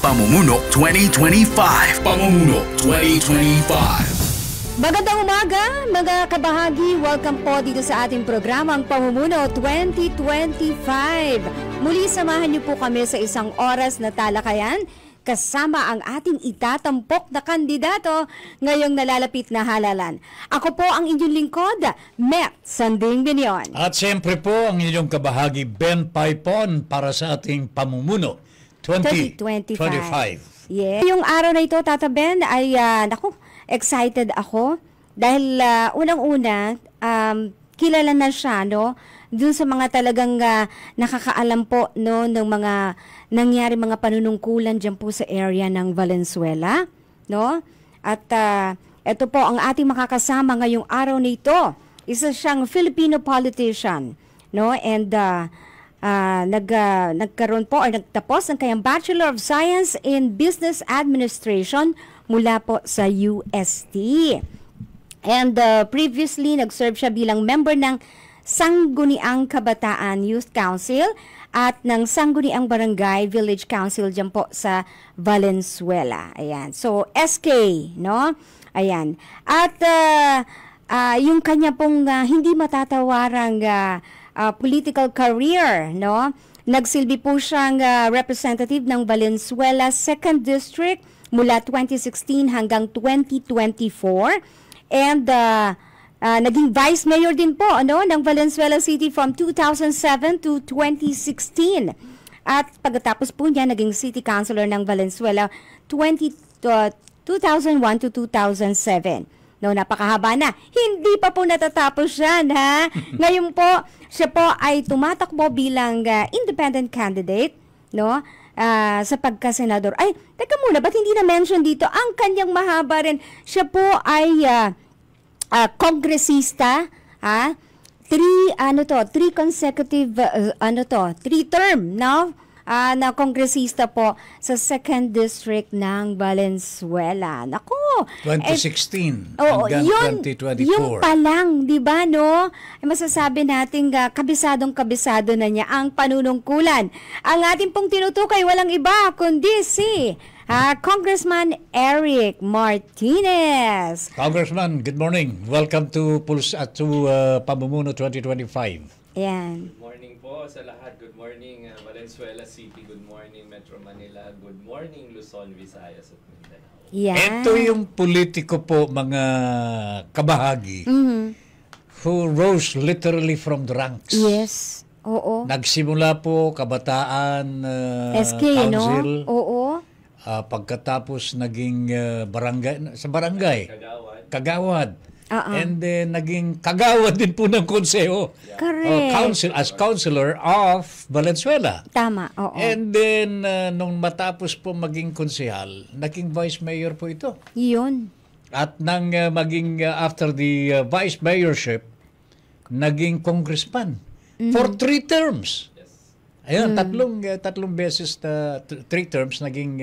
Pamumuno 2025. Pamumuno 2025. Magandang umaga, mga kabahagi. Welcome po dito sa ating programang Pamumuno 2025. Muli samahan niyo po kami sa isang oras na talakayan kasama ang ating itatampok na kandidato ngayong nalalapit na halalan. Ako po ang inyong lingkod, Met Sanding Binion. At siyempre po ang inyong kabahagi, Ben Paipon, para sa ating Pamumuno 2025. Yeah. Yung araw na ito, Tata Ben, ay excited ako dahil unang-una, kilala na siya, no? Dun sa mga talagang nakakaalam po, no, ng mga nangyari, mga panunungkulan dyan po sa area ng Valenzuela, no? At ito po ang ating makakasama ngayong araw na ito. Isa siyang Filipino politician, no? And nagkaroon po or nagtapos ng kanyang Bachelor of Science in Business Administration mula po sa UST. And previously, nag-serve siya bilang member ng Sangguniang Kabataan Youth Council at ng Sangguniang Barangay Village Council dyan po sa Valenzuela. Ayan. So, SK, no? Ayan. At yung kanya pong hindi matatawarang political career, no? Nagsilbi po siyang representative ng Valenzuela 2nd District mula 2016 hanggang 2024. And naging vice mayor din po, ano, ng Valenzuela City from 2007 to 2016. At pagkatapos po niya, naging city councilor ng Valenzuela 2001 to 2007. No, napakahaba na. Hindi pa po natatapos yan, ha? Ngayon po, siya po ay tumatakbo bilang independent candidate, no? Sa pagka-senador. Ay, teka muna, ba't hindi na-mention dito? Ang kanyang mahaba rin. Siya po ay kongresista, ha? Three consecutive, 3-term, no? Na kongresista po sa 2nd District ng Valenzuela. Nako! 2016 hanggang 2024. Yung pa lang, di ba, no? Masasabi natin kabisadong-kabisado na niya ang panunungkulan. Ang ating pong tinutukay, walang iba, kundi si Congressman Eric Martinez. Congressman, good morning. Welcome to Pamumuno 2025. Yan. Good morning po sa lahat. Good morning Valenzuela City. Good morning Metro Manila. Good morning Luzon, Visayas at Mindanao. Yan. Ito yung politiko po, mga kabahagi, who rose literally from the ranks. Yes. Oo. Nagsimula po kabataan SK, council. no? Oo. Pagkatapos naging sa barangay. Kagawad. And then naging kagawad din po ng konseho. Correct. As councilor of Valenzuela. Tama, oo. And then nung matapos po maging konsehal, naging vice mayor po ito. Yun. At nang maging after the vice mayorship, naging congressman for 3 terms. Ayun, tatlong beses na 3 terms naging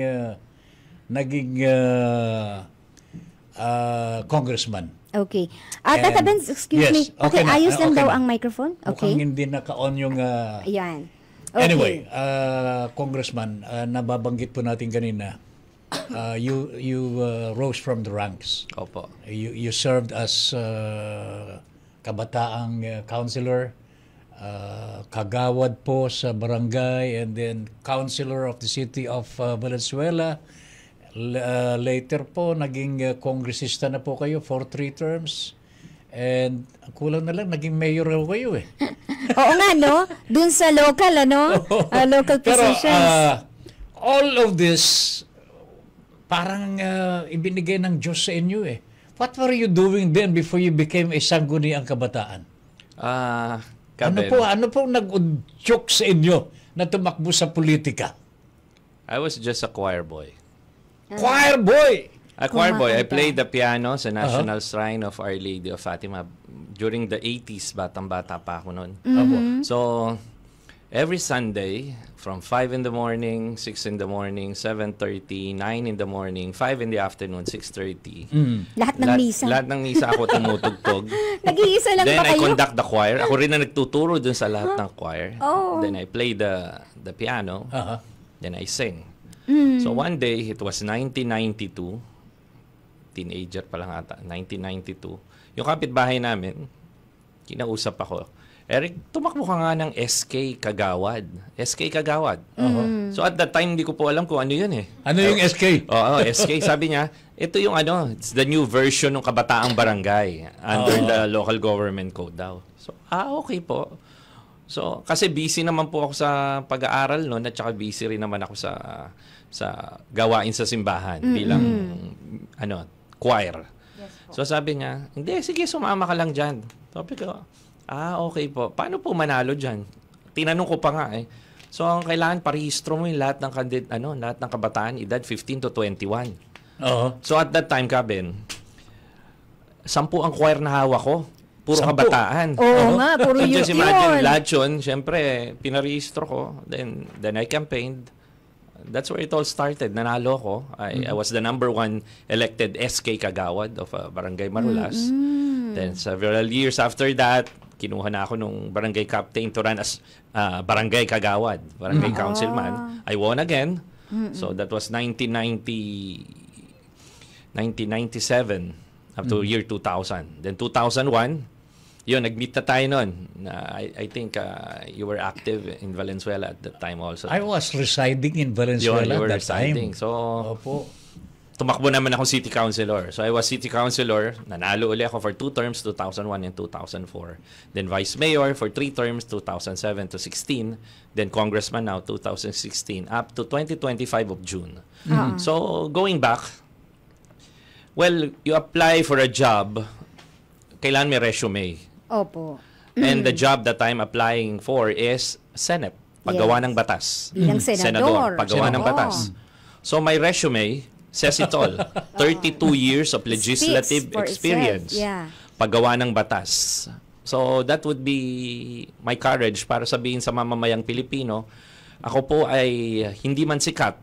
congressman. Okay. Tata Ben, excuse me. Okay, ayos lang daw ang microphone. Okay. Mukhang hindi naka-on yung... Ayan. Okay. Anyway, Congressman, nababanggit po natin kanina, you rose from the ranks. Opo. You served as kabataang councilor, kagawad po sa barangay, and then councilor of the city of Valenzuela. Later po, naging kongresista na po kayo for 3 terms. And kulang na lang, naging mayor kayo eh. Oo nga, no? Dun sa local, ano? Local positions. Pero all of this, parang ibinigay ng Diyos sa inyo eh. What were you doing then before you became a sangguniang kabataan? Ano po nag-udyok sa inyo na tumakbo sa politika? I was just a choir boy. Choir boy! A choir boy. I played the piano sa National Shrine of Our Lady of Fatima during the 80s. Batang-bata pa ako noon. So, every Sunday, from 5 in the morning, 6 in the morning, 7:30, 9 in the morning, 5 in the afternoon, 6:30. Lahat ng misa. Lahat ng misa ako tumutugtog. Nag-iisa lang Then ba kayo? I conduct the choir. Ako rin na nagtuturo dun sa lahat ng choir. Oh. Then I play the piano. Uh-huh. Then I sing. So one day, it was 1992, teenager pa lang ata, 1992. Yung kapitbahay namin, kinausap ako, Eric, tumakbo ka nga ng SK Kagawad. SK Kagawad. So at that time, hindi ko po alam kung ano yun eh. Ano yung SK? Oo, SK. Sabi niya, ito yung it's the new version ng Kabataang Barangay under the local government code daw. So, okay po. So, kasi busy naman po ako sa pag-aaral noon at saka busy rin naman ako sa gawain sa simbahan bilang choir. So, sabi niya, hindi, sige, sumama ka lang dyan. Sabi ko, okay po. Paano po manalo dyan? Tinanong ko pa nga eh. So, ang kailangan parehistro mo yung lahat ng kabataan, edad 15 to 21. So, at that time, Kabin, 10 ang choir na hawak ko. Puro kabataan. Oo nga, puro so, youth just imagine, yun. lahat yun, syempre, pinarehistro ko. Then I campaigned. That's where it all started. Nanalo ko. I was the number 1 elected SK Kagawad of Barangay Marulas. Then several years after that, kinuha na ako nung barangay captain to run as Barangay Kagawad, barangay councilman. I won again. So that was 1997 up to year 2000. Then 2001, yun, nag-meet na tayo nun. I think you were active in Valenzuela at that time also. I was residing in Valenzuela you were at that residing. time. So, Opo. tumakbo naman ako city councilor. So, I was city councilor. Nanalo uli ako for 2 terms, 2001 and 2004. Then vice mayor for 3 terms, 2007 to 16. Then congressman now, 2016 up to 2025 of June. So, going back, well, you apply for a job, kailangan may resume. Opo. And the job that I'm applying for is Senate, paggawa ng batas. Bilang senador. Paggawa ng batas. So my resume says it all. 32 years of legislative experience. Paggawa ng batas. So that would be my courage para sabihin sa mamamayang Pilipino, ako po ay hindi man sikat,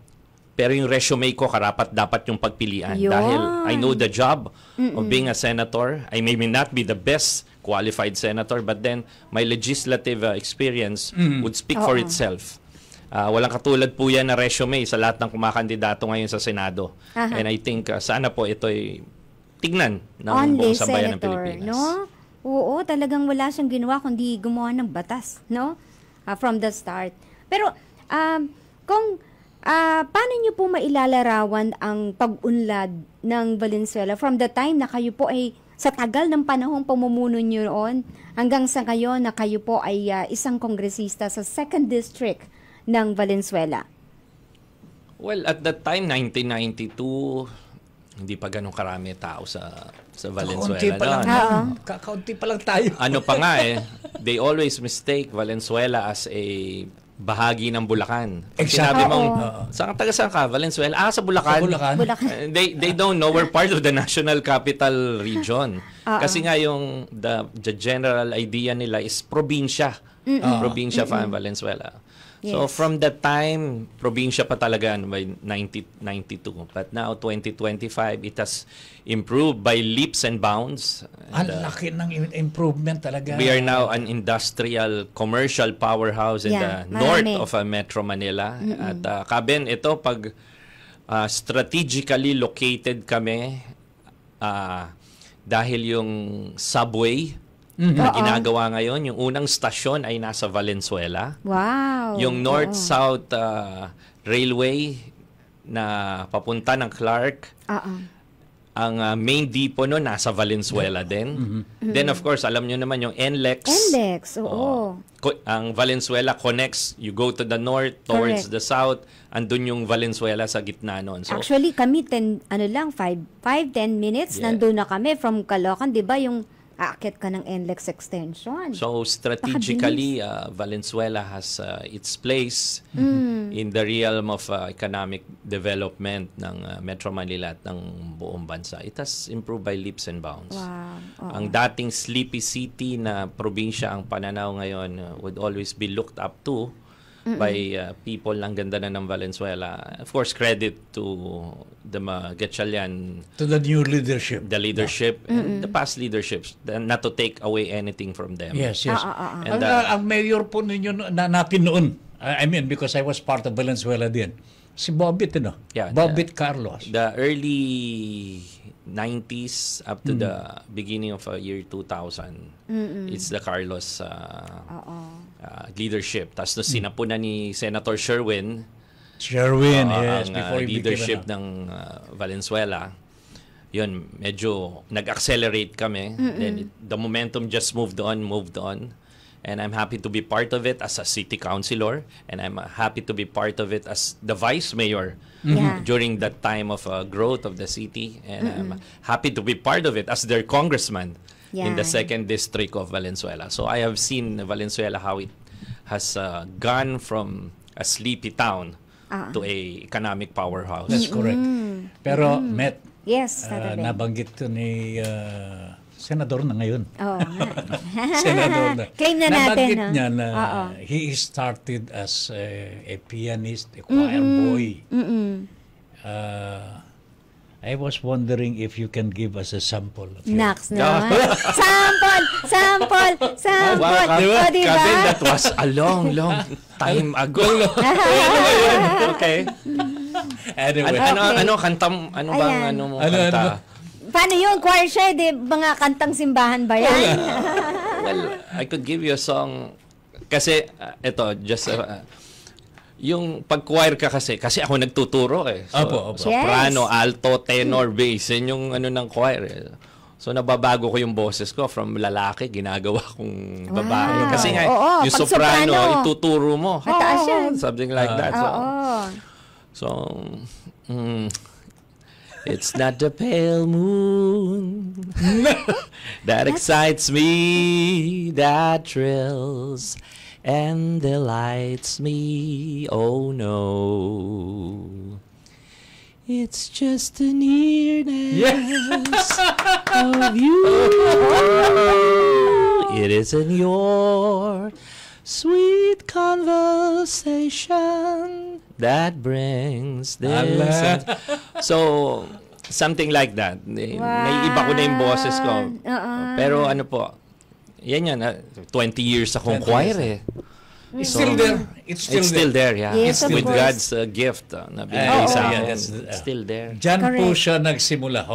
pero yung resume ko karapat dapat yung pagpilian. Dahil I know the job of being a senator. I may not be the best qualified senator, but then my legislative experience would speak for itself. Walang katulad po yan na resume sa lahat ng kumakandidato ngayon sa Senado. And I think sana po ito'y tignan ng buong sambayan ng Pilipinas. No? Oo, talagang wala siyang ginawa kundi gumawa ng batas, no? From the start. Pero paano niyo po mailalarawan ang pag-unlad ng Valenzuela from the time na kayo po ay sa tagal ng panahong pamumuno niyo noon hanggang sa ngayon na kayo po ay isang kongresista sa 2nd District ng Valenzuela? Well, at that time, 1992, hindi pa ganun karami tao sa Valenzuela. Kakaunti pa lang tayo. Ano pa nga they always mistake Valenzuela as a bahagi ng Bulacan. Sinabi mong, saan ka? Valenzuela? Sa Bulacan. They don't know we're part of the National Capital Region. Kasi nga yung the general idea nila is probinsya. Probinsya fa Valenzuela. So from that time, probinsya pa talaga by 1992. But now, 2025, it has improved by leaps and bounds. Ang laki ng improvement talaga. We are now an industrial, commercial powerhouse in the north of Metro Manila. At Kabin, ito pag strategically located kami dahil yung subway na ginagawa ngayon, yung unang stasyon ay nasa Valenzuela. Wow! Yung North-South Railway na papunta ng Clark, ang main depot no nasa Valenzuela din. Then of course, alam nyo naman yung NLEX. NLEX, oo. Ang Valenzuela connects, you go to the north, towards the south, andun yung Valenzuela sa gitna nun. So, actually, kami 5-10 minutes, nandun na kami from Caloocan, di ba yung aakyat ka ng NLEX extension. So strategically, Valenzuela has its place in the realm of economic development ng Metro Manila at ng buong bansa. It has improved by leaps and bounds. Wow. Ang dating sleepy city na probinsya ang Pananaw ngayon would always be looked up to by people ng ganda na ng Valenzuela. Of course, credit to the Gatchalian. To the new leadership. The leadership and the past leaderships. Not to take away anything from them. Yes. And, ang mayor po ninyo napin noon, I mean, because I was part of Valenzuela din. Si Bobit, Yeah, Bobit Carlos. The early 90s up to the beginning of year 2000, it's the Carlos leadership. Tapos no, sinapunan ni Senator Sherwin, Yes, ang before he leadership became, ng Valenzuela. Yun, medyo nag-accelerate kami. Then the momentum just moved on. And I'm happy to be part of it as a city councilor, and I'm happy to be part of it as the vice mayor Yeah. during that time of growth of the city, and I'm happy to be part of it as their congressman in the Yeah. 2nd district of Valenzuela. So I have seen Valenzuela how it has gone from a sleepy town to a economic powerhouse. That's correct. Pero, Met, Yes, Tata Ben. nabanggit to ni Senador na ngayon. Oo nga. Senador na. Claim na natin, Nabanggit ha? niya na Oo. he started as a pianist, a choir boy. I was wondering if you can give us a sample of your- Nax naman. Sample! Wow, O, diba? Kabin, that was a long time ago. Okay. Anyway, Ano kantam, ano bang Ayan. ano mo Ano kanta? ba? Paano yun? Choir siya, di mga kantang simbahan ba yan? Well, I could give you a song kasi ito just yung pag-choir ka kasi ako nagtuturo eh. So, Opo. soprano, Yes. alto, tenor, bass, yun yung ano ng choir eh. So nababago ko yung boses ko from lalaki, ginagawa kong babae. Wow. Kasi nga, Oo, yung pag soprano, soprano, ituturo mo. mataas yan. Something like that. Oo. So, it's not the pale moon that excites me, that thrills and delights me. Oh no, it's just the nearness of you. It isn't your sweet conversation that brings this. So, something like that. Naiiba ko na yung boses ko. Pero ano po, yan, 20 years akong 20 choir years. eh. It's still there. It's Still there, yeah. Yes, of With course. God's gift na binigay Oo. sa Yeah, akin. that's, It's still there. Diyan po Correct. siya nagsimula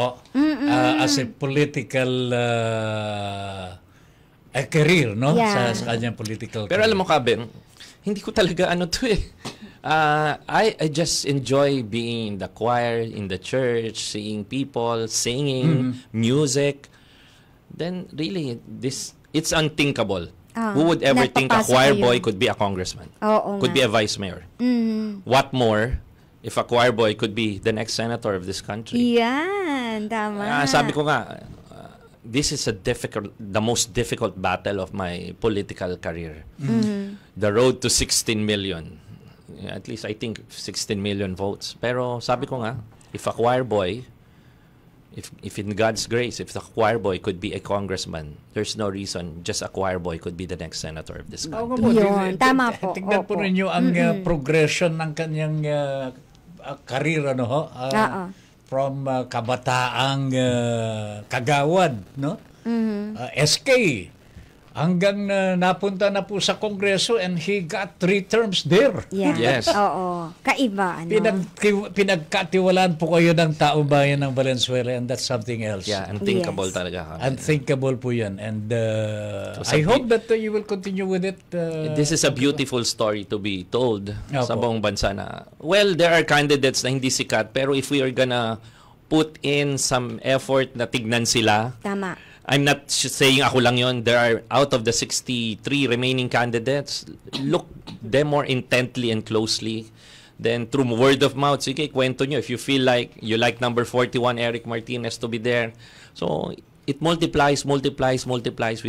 as a political career, no? Yeah. Sa kanyang political Pero career. alam mo, Kabin, hindi ko talaga ano to eh. I just enjoy being in the choir, in the church, seeing people, singing, music. Then really, it's unthinkable. Who would ever think a napapasok choir ko yun. boy could be a congressman? Oo Could nga. be a vice mayor? What more if a choir boy could be the next senator of this country? Yan, tama. Sabi ko nga, this is the most difficult battle of my political career. The road to 16 million. At least I think 16 million votes. Pero sabi ko nga, if a choir boy, if in God's grace, if the choir boy could be a congressman, there's no reason just a choir boy could be the next senator of this country. Yun, tama po. Tingnan po Opo. ninyo ang progression ng kanyang career, ano ho? From kabataang kagawad, no? SK, hanggang napunta na po sa Kongreso and he got 3 terms there. Yeah. Yes. Oo. Kaiba, ano? Pinagkatiwalaan po kayo ng taong bayan ng Valenzuela, and that's something else. Yeah, unthinkable Yes. talaga. Unthinkable po yan. And I hope that you will continue with it. This is a beautiful story to be told Opo. sa buong bansa na, well, there are candidates na hindi sikat, pero if we are gonna put in some effort na tignan sila, Tama. I'm not saying ako lang yon. There are, out of the 63 remaining candidates, look them more intently and closely. Then through word of mouth, sige, kwento nyo. If you feel like you like number 41, Eric Martinez, to be there. So, it multiplies. We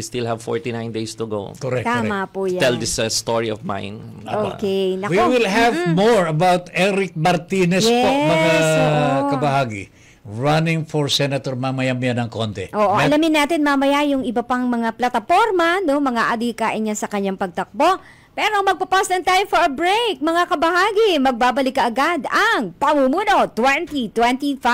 still have 49 days to go. Correct, Tama correct. po yan. Tell this story of mine. Okay. We Nako. will have more about Eric Martinez po, Yes, mga oo. kabahagi. Running for Senator mamaya-maya ng konti. Oo, Matt? alamin natin mamaya yung iba pang mga plataforma, no, mga adikain niya sa kanyang pagtakbo. Pero magpapause lang tayo for a break. Mga kabahagi, magbabalik ka agad ang Pamumuno 2025.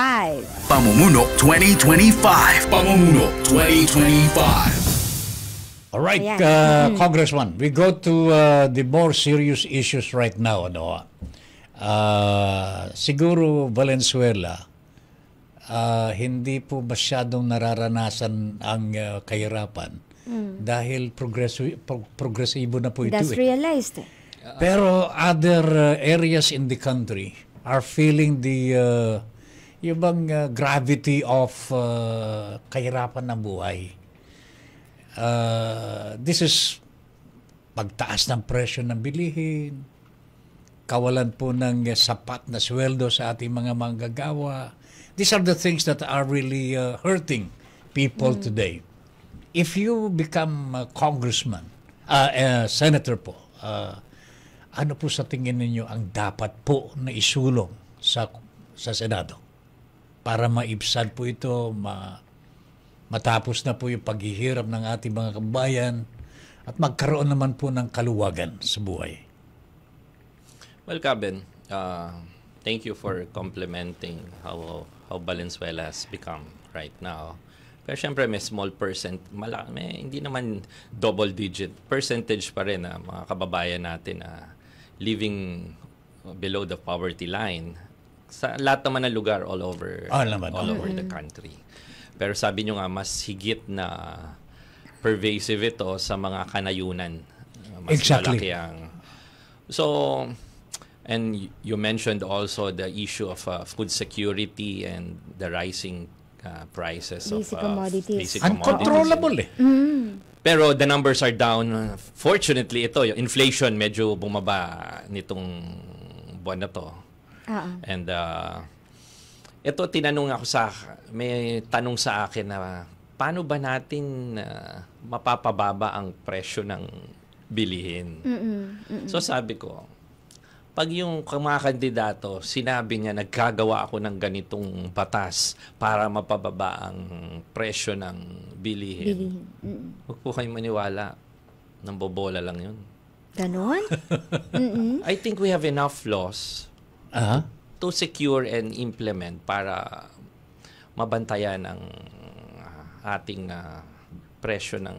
Pamumuno 2025. Pamumuno 2025. Alright, Ayan. Congressman, we go to the more serious issues right now. Ano? Siguro Valenzuela, hindi po masyadong nararanasan ang kahirapan dahil progresibo na po ito. Industrialized. Pero other areas in the country are feeling the yung bang gravity of kahirapan ng buhay. This is pagtaas ng presyo ng bilihin, kawalan po ng sapat na sweldo sa ating mga manggagawa. These are the things that are really hurting people today. If you become a congressman, senator po, ano po sa tingin ninyo ang dapat po na isulong sa Senado para maibsan po ito, matapos na po yung paghihirap ng ating mga kabayan at magkaroon naman po ng kaluwagan sa buhay? Well, Caben, thank you for complimenting how Valenzuela has become right now. Pero syempre may small hindi naman double digit percentage pa rin na mga kababayan natin na living below the poverty line sa lahat naman ng lugar all over the country. Pero sabi nyo nga mas higit na pervasive ito sa mga kanayunan. Mas malaki ang... So, and you mentioned also the issue of food security and the rising prices basic of commodities. Uncontrollable Pero the numbers are down. Fortunately, yung inflation medyo bumaba nitong buwan na to. And ito may tanong sa akin na paano ba natin mapapababa ang presyo ng bilihin? So sabi ko, pag yung mga kandidato, sinabi niya, nagkagawa ako ng ganitong batas para mapababa ang presyo ng bilihin. Huwag po kayong maniwala. Nambobola lang yun. Ganon? I think we have enough laws to secure and implement para mabantayan ang ating presyo ng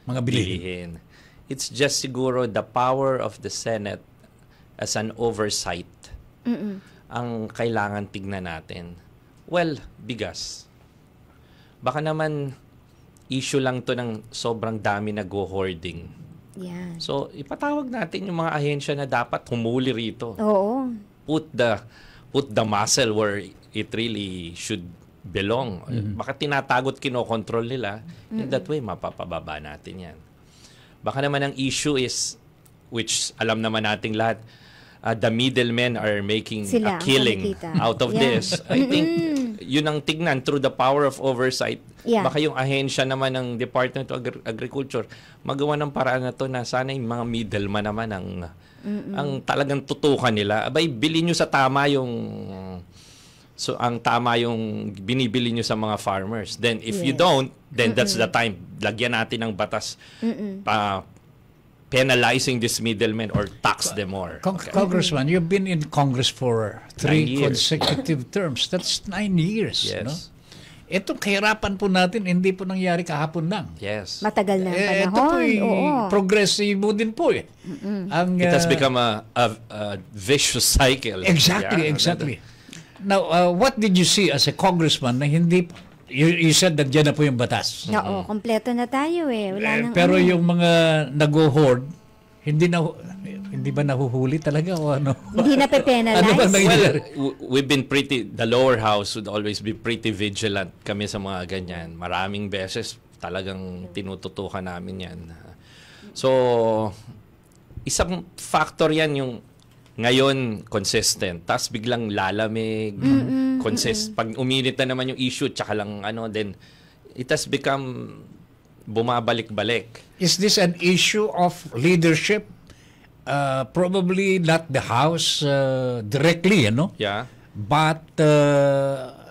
mga bilihin. It's just siguro the power of the Senate as an oversight ang kailangan tignan natin. Well, bigas. Baka naman issue lang to ng sobrang dami nag-hoarding. Yan. So, ipatawag natin yung mga ahensya na dapat humuli rito. Oo. Put the muscle where it really should belong. Baka tinatagot, kinokontrol nila. In that way, mapapababa natin yan. Baka naman ang issue is, which alam naman nating lahat, the middlemen are making a killing out of this. I think yun ang tignan through the power of oversight. Baka yung ahensya naman ng Department of Agriculture magawa ng paraan na to na sana yung mga middleman naman ang talagang tutukan nila. Abay, bilhin nyo sa tama ang tama yung binibili nyo sa mga farmers. Then if you don't, then that's the time. Lagyan natin ng batas penalizing this middlemen or tax them more. Congressman, you've been in Congress for 3 consecutive terms. That's 9 years. Yes. No? Itong kahirapan po natin, hindi po nangyari kahapon lang. Yes. Matagal na panahon. Ito po progresibo din po eh. It has become a vicious cycle. Exactly. Now, what did you see as a congressman na hindi... You said that dyan na po yung batas. Oo, kompleto na tayo eh. Wala nang pero yung mga nag-hoard, hindi ba nahuhuli talaga o ano? Hindi na pe-penalize? We've been the lower house would always be pretty vigilant kami sa mga ganyan. Maraming beses talagang tinututukan namin yan. So, isang factor yan yung ngayon consistent, tapos biglang lalamig, pag uminit na naman yung issue, tsaka lang then it has become bumabalik-balik. Is this an issue of leadership? Probably not the House directly, Yeah. But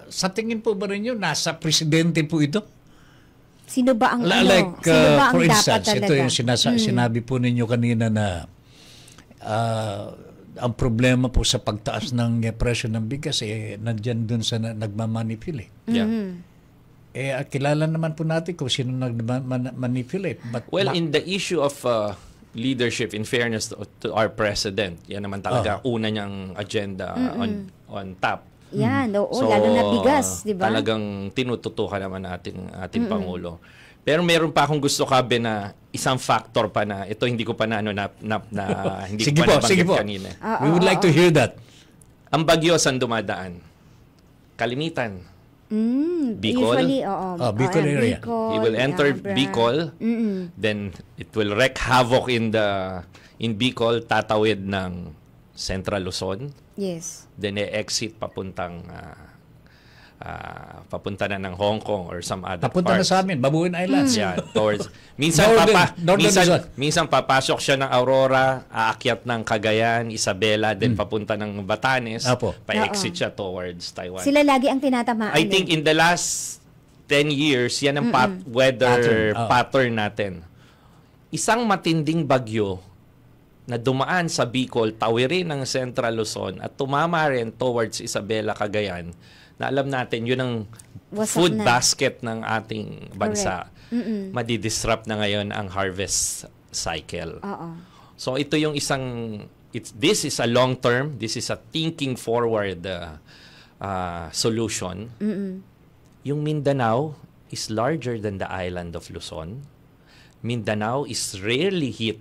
sa tingin po ba rin yun, nasa presidente po ito? Sino ba ang for instance, ito yung sinabi po ninyo kanina na ang problema po sa pagtaas ng presyo ng bigas nandyan dun sa nagmamanipulate. Yeah. Kilala naman po natin kung sino nagmanipulate. Well, in the issue of leadership, in fairness to our president, yan naman talaga una niyang agenda on top. Yan, lalo na bigas, di ba? Talagang tinututukan naman ating Pangulo. Pero meron pa akong gusto kabe na isang factor pa na ito hindi ko pa na hindi ko pa nabanggit kanina. We would like to hear that. Ang bagyo saan dumadaan? Kalimitan. Bicol. Usually, Bicol area. He will enter Bicol, then it will wreak havoc in Bicol, tatawid ng Central Luzon. Yes. Then exit papunta na ng Hong Kong or some other Papunta parts. na sa amin, Babuin Islands. Yeah, towards minsan minsan papasok siya ng Aurora, aakyat ng Cagayan, Isabela, then papunta ng Batanes, pa-exit siya towards Taiwan. Sila lagi ang tinatamaan. I think in the last 10 years, yan ang weather pattern natin. Isang matinding bagyo na dumaan sa Bicol, tawirin ng Central Luzon at tumama rin towards Isabela, Cagayan, na alam natin yun ang food basket ng ating bansa. Madidisrupt na ngayon ang harvest cycle. So ito yung this is a long term, this is a thinking forward solution. Yung Mindanao is larger than the island of Luzon. Mindanao is rarely hit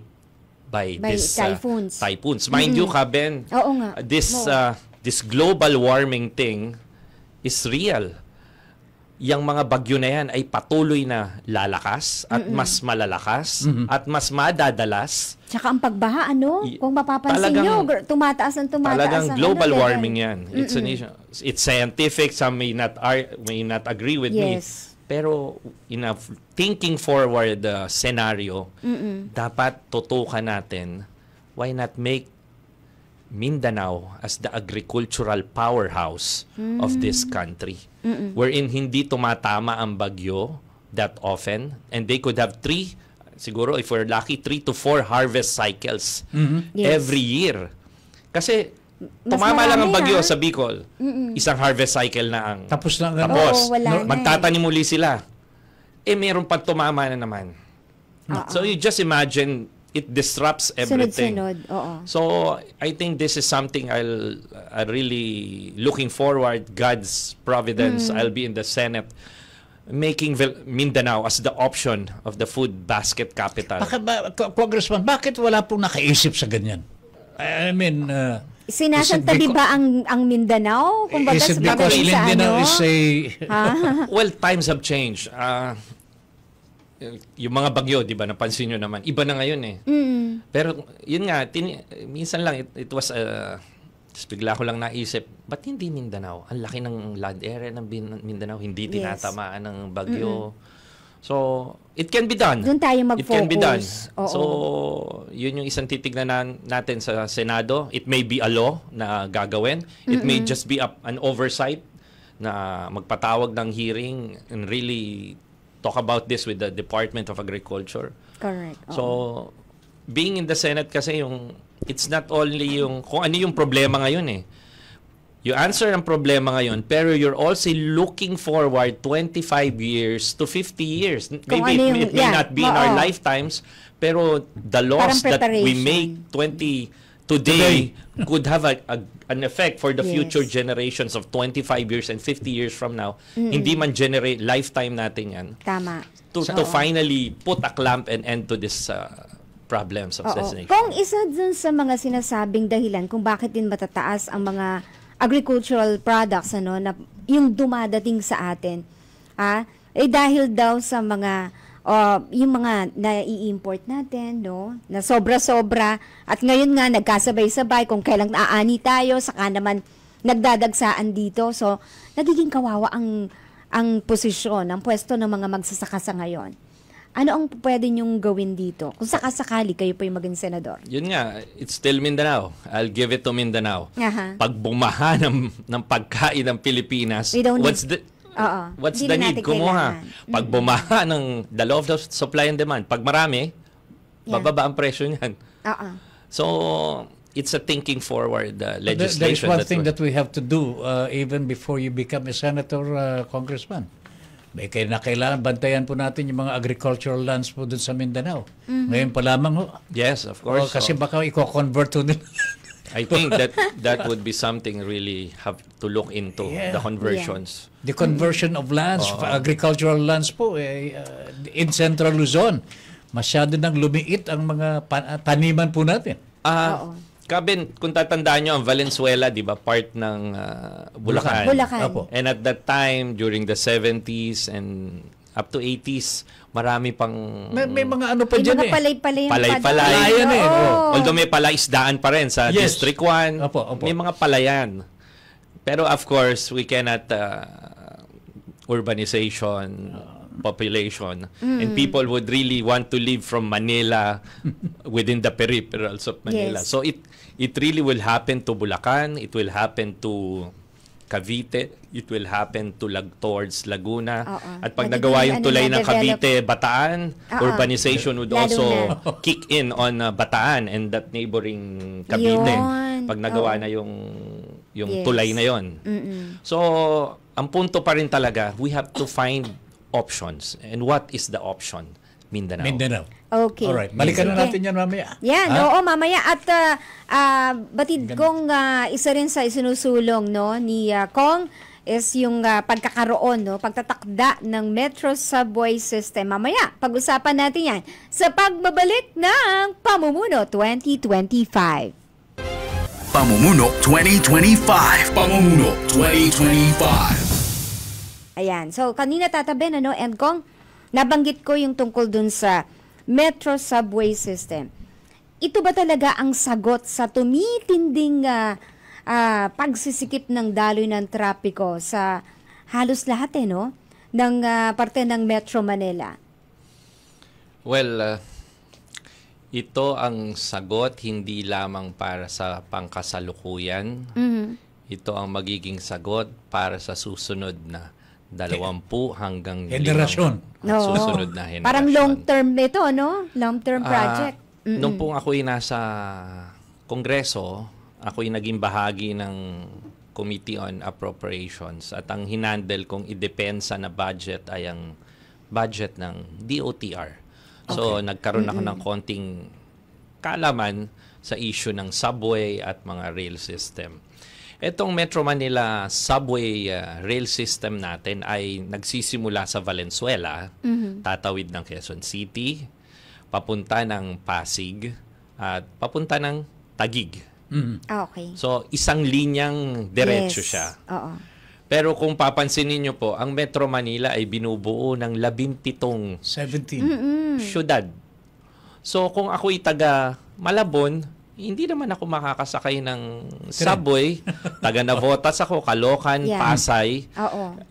by this typhoons. Mind you, Kaben, this global warming thing is real. Yang mga bagyo na yan ay patuloy na lalakas at mas malalakas at mas madadalas. Tsaka ang pagbaha, kung mapapansin nyo, tumataas ang talagang global warming yan. It's scientific. Some may not agree with me. Pero in a thinking forward scenario, dapat tutukan natin, why not make Mindanao as the agricultural powerhouse of this country, wherein hindi tumatama ang bagyo that often, and they could have siguro if we're lucky, 3 to 4 harvest cycles every year. Kasi tumama lang ang bagyo sa Bicol, isang harvest cycle na ang tapos. Magtatanim muli sila. Meron pang tumama na naman. So you just imagine, it disrupts everything. So I think this is something I'll really looking forward. God's providence. I'll be in the Senate making Mindanao as the option of the food basket capital. Congressman, bakit wala pong nakaisip sa ganyan? I mean, sinasantabi ba ang Mindanao? Is it because Mindanao is a... Well, times have changed. Yung mga bagyo, di ba, napansin nyo naman, iba na ngayon eh. Pero yun nga, minsan lang, it was, bigla ko lang naisip, ba't hindi Mindanao? Ang laki ng land area ng Mindanao, hindi tinatamaan ng bagyo. So, it can be done. Doon tayo mag-focus. It can be done. So, yun yung isang titignan natin sa Senado. It may be a law na gagawin. It may just be an oversight na magpatawag ng hearing and really talk about this with the Department of Agriculture. Correct. So, being in the Senate kasi it's not only kung ano yung problema ngayon eh. You answer ang problema ngayon, pero you're also looking forward 25 years to 50 years. Maybe it may not be in our lifetimes, pero the laws that we make today could have an effect for the future generations of 25 years and 50 years from now. Hindi man generate lifetime natin yan. Tama. To finally put a clamp and end to this problems of this nation. Kung isa dun sa mga sinasabing dahilan kung bakit din matataas ang mga agricultural products na yung dumadating sa atin, dahil daw sa mga yung mga nai-import natin, na sobra-sobra, at ngayon nga nagkasabay-sabay kung kailang aani tayo, saka naman nagdadagsaan dito. So, nagiging kawawa ang posisyon, ang pwesto ng mga magsasaka sa ngayon. Ano ang pwede nyong gawin dito? Kung sakasakali kayo po yung maging senador. Yun nga, it's still Mindanao. I'll give it to Mindanao. Pag bumaha ng pagkain ng Pilipinas, what's the need? Kumuha. Pag bumaha ng the law of supply and demand, pag marami, bababa ang presyo niyan. So, it's a thinking forward legislation. There is one thing that we have to do even before you become a senator, congressman. May kailangan bantayan po natin yung mga agricultural lands po dun sa Mindanao. Ngayon pa lamang ho. Yes, of course. Kasi baka i-convert to nila. I think that would be something really have to look into, the conversions. The conversion of lands, agricultural lands po in Central Luzon. Masyado nang lumiit ang mga taniman po natin. Kabin, kung tatandaan nyo, ang Valenzuela, di ba, part ng Bulacan. Bulacan. And at that time, during the 70s and up to 80s, marami pang... May mga ano pa May dyan mga palay-palay. Palayan eh. Although may palaisdaan pa rin sa District 1. Opo. May mga palayan. Pero of course, we cannot urbanization, population, and people would really want to live from Manila within the peripherals of Manila. Yes. So it really will happen to Bulacan, it will happen to Cavite, it will happen to towards Laguna. At pag nagawa yung tulay ng Cavite, Bataan, urbanization would also kick in on Bataan and that neighboring Cavite. Pag nagawa na yung tulay na yon. So, ang punto pa rin talaga, we have to find options. And what is the option? Mindanao. Okay. Alright. Balikan na natin yan mamaya. Yan, mamaya. At batid kong isa rin sa isinusulong ni Kong is yung pagkakaroon, pagtatakda ng Metro Subway System. Mamaya, pag-usapan natin yan sa pagbabalik ng Pamumuno 2025. Pamumuno 2025. Pamumuno 2025. Ayan. So, kanina tatabi, and Kong, nabanggit ko yung tungkol dun sa Metro Subway System. Ito ba talaga ang sagot sa tumitinding pagsisikip ng daloy ng trapiko sa halos lahat, ng parte ng Metro Manila? Well, ito ang sagot hindi lamang para sa pangkasalukuyan. Ito ang magiging sagot para sa susunod na 20 hanggang generasyon. Susunod na generasyon. Parang long-term ito, long-term project. Nung pong ako'y nasa Kongreso, ako'y naging bahagi ng Committee on Appropriations at ang hinandle kong idepensa na budget ay ang budget ng DOTR. So, nagkaroon ako ng konting kaalaman sa issue ng subway at mga rail system. Itong Metro Manila subway rail system natin ay nagsisimula sa Valenzuela, tatawid ng Quezon City, papunta ng Pasig, at papunta ng Taguig. Okay. So, isang linyang diretso siya. Oo. Pero kung papansinin niyo po, ang Metro Manila ay binubuo ng 17 syudad. So, kung ako'y taga Malabon, hindi naman ako makakasakay ng subway. Taga Navotas ako, Caloocan, Pasay,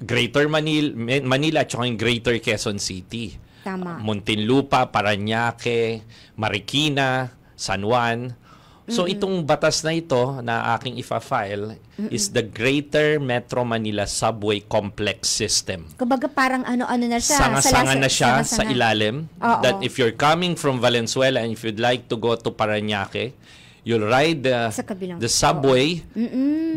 Greater Manila at saka yung Greater Quezon City. Tama. Muntinlupa, Parañaque, Marikina, San Juan. So itong batas na ito na aking ifa-file is the Greater Metro Manila Subway Complex System. Kumbaga parang ano-ano na siya. Sanga-sanga na siya sa ilalim. That if you're coming from Valenzuela and if you'd like to go to Parañaque, you'll ride the subway.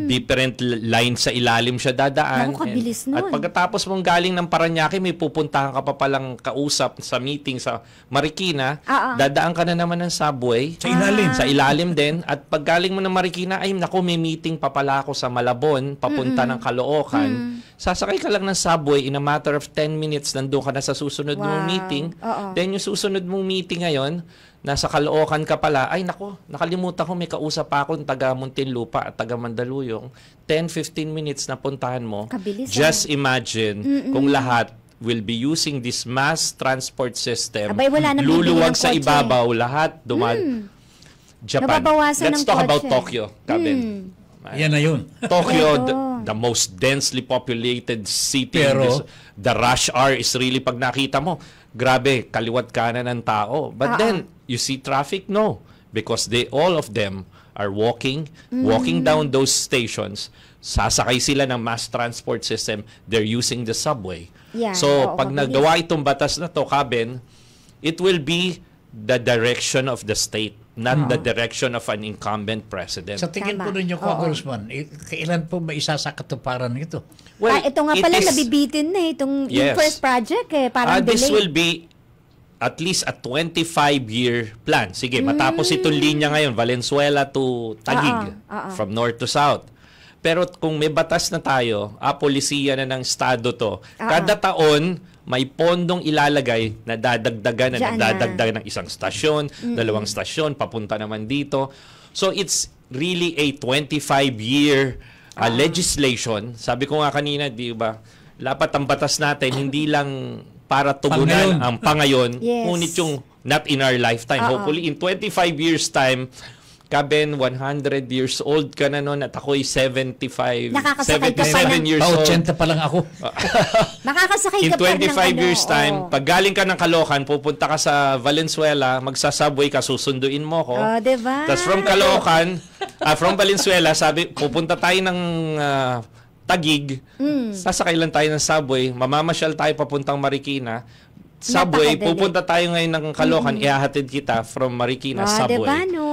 Different line sa ilalim siya dadaan. Naku, kabilis nun. At pagkatapos mong galing ng Parañaque, may pupuntahan ka pa palang kausap sa meeting sa Marikina. Dadaan ka na naman ng subway. Sa ilalim. Sa ilalim din. At pag galing mo ng Marikina, ay naku, may meeting pa pala ako sa Malabon, papunta ng Caloocan. Sasakay ka lang ng subway, in a matter of 10 minutes, nandun ka na sa susunod mong meeting. Then yung susunod mong meeting ngayon, nasa Caloocan ka pala, ay nako, nakalimutan ko, may kausap pa ako taga Muntinlupa at taga Mandaluyong. 10-15 minutes na puntahan mo. Kabilis, Just imagine kung lahat will be using this mass transport system. Abay, wala nang luluwag bibili ng sa kotse. ibabaw, lahat Japan. Nababawasan Let's ng talk kotse. about Tokyo, Kabin. Yan na yun. Tokyo, Ito. the most densely populated city. Pero, the rush hour is really, pag nakita mo, grabe, kaliwat kanan ng tao. But then, you see traffic? No. Because all of them are walking down those stations. Sasakay sila ng mass transport system. They're using the subway. Yeah, So, pag mabilis. nagawa itong batas na to, Kabin, it will be the direction of the state. not the direction of an incumbent president. Sa tingin po Tama. ninyo, Congressman, kailan po maisa sa katuparan nito? Ito nga it pala, is- nabibitin na itong yung Yes. first project parang This delay. will be at least a 25-year plan. Sige, matapos itong linya ngayon, Valenzuela to Taguig, from north to south. Pero kung may batas na tayo, polisiya na ng Estado to, kada taon, may pondong ilalagay na dadagdagan Diyan ng isang stasyon, dalawang stasyon, papunta naman dito. So it's really a 25-year legislation. Sabi ko nga kanina, di ba, dapat ang batas natin hindi lang para tugunan ang pangayon, Yes. ngunit yung not in our lifetime. Hopefully in 25 years time, Kaben, 100 years old ka na noon at ako'y 75, Nakakasakay ka pa 77 ng- years old. 80 pa lang ako. Makakasakay In ka pa ng 25 years time, oo. pag galing ka ng Caloocan, pupunta ka sa Valenzuela, magsasubway ka, susunduin mo ko. Diba? Tapos from Caloocan, from Valenzuela, sabi, pupunta tayo ng Taguig, sasakay lang tayo ng subway, mamamasyal tayo papuntang Marikina, subway, Napakadali. pupunta tayo ngayon ng Caloocan, ihahatid kita from Marikina, subway. Diba, no?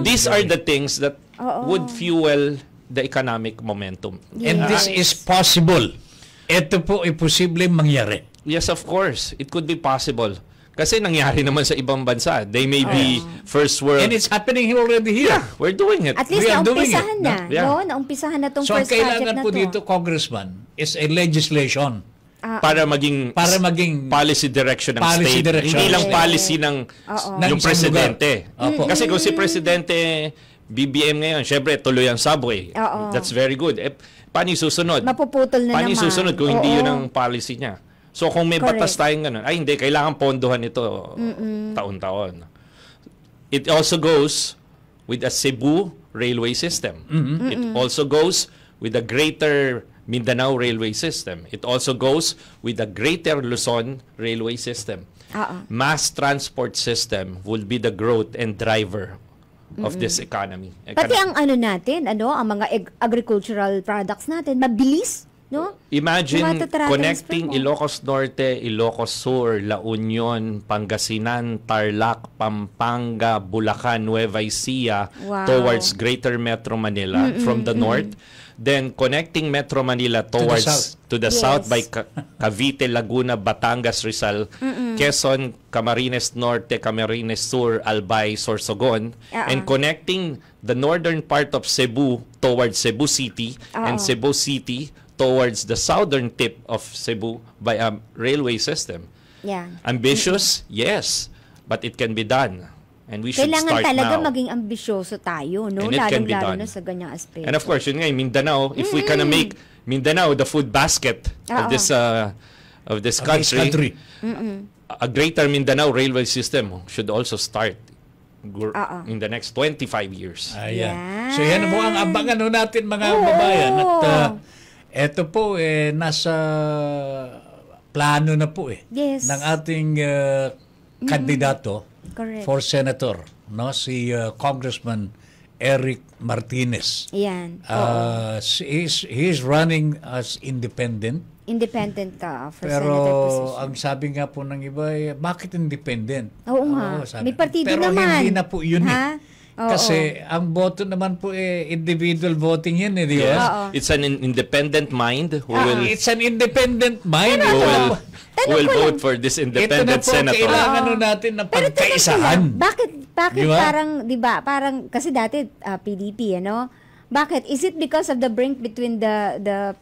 These are the things that would fuel the economic momentum. And this is possible. Ito po ay posibleng mangyari. Yes, of course. It could be possible. Kasi nangyari naman sa ibang bansa. They may be first world. And it's happening here already here. Yeah, we're doing it. At least We are doing naumpisahan it, na. no? Yeah. No? Naumpisahan na tong So ang first project kailangan na po to. dito, Congressman, is a legislation para maging policy direction ng Policy state. direction Hindi ng lang state. policy ng Ng yung isang presidente. lugar. Opo. Kasi kung si presidente BBM ngayon, syempre tuloy ang subway. Oo. That's very good. Paano yung susunod? Mapuputol na Paano naman. yung susunod kung hindi Oo. yun ang policy niya? So kung may Correct. batas tayong ganun, ay hindi, kailangan pondohan ito taon-taon. It also goes with a Cebu railway system. It also goes with a greater Mindanao railway system. It also goes with a greater Luzon railway system. Mass transport system will be the growth and driver of this economy. Pati ang natin, ang mga agricultural products natin, mabilis, no? Imagine Matatransfer connecting mo. Ilocos Norte, Ilocos Sur, La Union, Pangasinan, Tarlac, Pampanga, Bulacan, Nueva Ecija Wow. towards Greater Metro Manila from the north. Then connecting Metro Manila towards to the Yes. south by Cavite, Laguna, Batangas, Rizal, Quezon, Camarines Norte, Camarines Sur, Albay, Sorsogon, and connecting the northern part of Cebu towards Cebu City and Cebu City towards the southern tip of Cebu by a railway system. Yeah. Ambitious? Yes. But it can be done. And we should Kailangan start talaga now. maging ambisyoso tayo, no? And it can be Lalong-lalo done. na sa ganyang aspeto. And of course, yun nga, Mindanao, if we can make Mindanao the food basket of this country, a greater Mindanao railway system should also start in the next 25 years. Ayan. Yan. So yan mo ang abangan natin mga babayan. At eto po, nasa plano na po Yes. ng ating kandidato Correct. for senator, no, si Congressman Eric Martinez. Yan. He's running as independent. Independent ka for Pero senator position. ang sabi nga po ng iba, bakit independent? Oo nga. sabi. May partido Pero naman. hindi na po yun Ha? Oo. Kasi ang boto naman po individual voting yan di Yes. ba? It's an independent mind who will It's an independent mind. who will vote for this Ito na independent po, senator. kailangan natin ng Pero teka pagkaisahan. lang, bakit Di ba? parang, di ba, parang, kasi dati PDP, Bakit? Is it because of the brink between the the